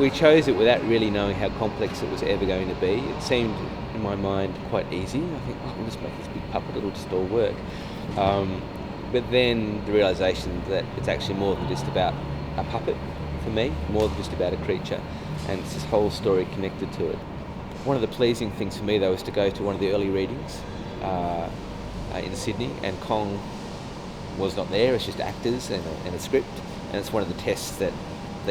We chose it without really knowing how complex it was ever going to be. It seemed, in my mind, quite easy. I think, we'll just make this big puppet, it'll just all work. But then the realisation that it's actually more than just about a puppet for me, more than just about a creature, and it's this whole story connected to it. One of the pleasing things for me, though, was to go to one of the early readings in Sydney, and Kong was not there. It's just actors and a script, and it's one of the tests that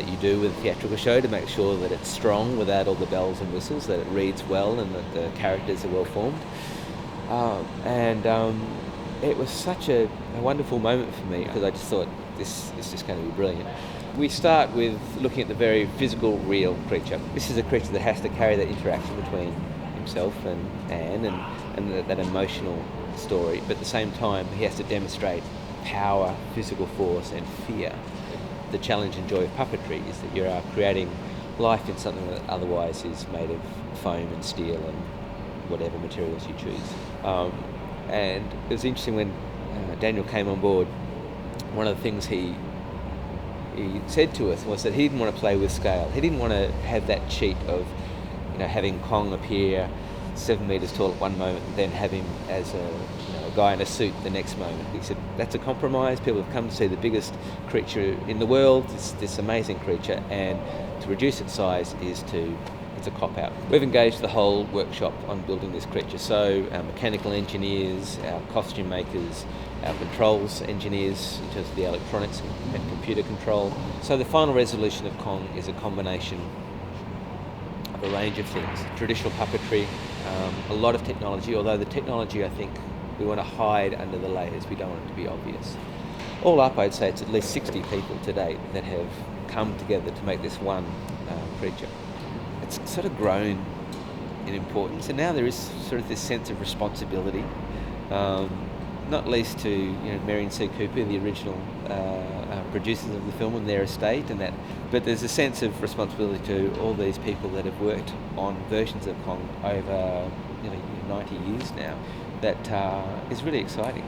you do with a theatrical show to make sure that it's strong without all the bells and whistles, that it reads well and that the characters are well formed. It was such a wonderful moment for me, because I just thought, this is just going to be brilliant. We start with looking at the very physical, real creature. This is a creature that has to carry that interaction between himself and Anne and that emotional story, but at the same time he has to demonstrate power, physical force and fear. The challenge and joy of puppetry is that you are creating life in something that otherwise is made of foam and steel and whatever materials you choose. And it was interesting when Daniel came on board. One of the things he said to us was that he didn't want to play with scale. He didn't want to have that cheat of having Kong appear 7 metres tall at one moment and then have him as a guy in a suit the next moment. He said that's a compromise. People have come to see the biggest creature in the world, this amazing creature, and to reduce its size it's a cop-out. We've engaged the whole workshop on building this creature, so our mechanical engineers, our costume makers, our controls engineers in terms of the electronics and computer control. So the final resolution of Kong is a combination of a range of things. Traditional puppetry, a lot of technology, although the technology, I think, we want to hide under the layers. We don't want it to be obvious. All up, I'd say it's at least 60 people to date that have come together to make this one creature. It's sort of grown in importance, and now there is sort of this sense of responsibility, not least to Mary and C. Cooper, the original producers of the film, and their estate, and that. But there's a sense of responsibility to all these people that have worked on versions of Kong over 90 years now. That is really exciting.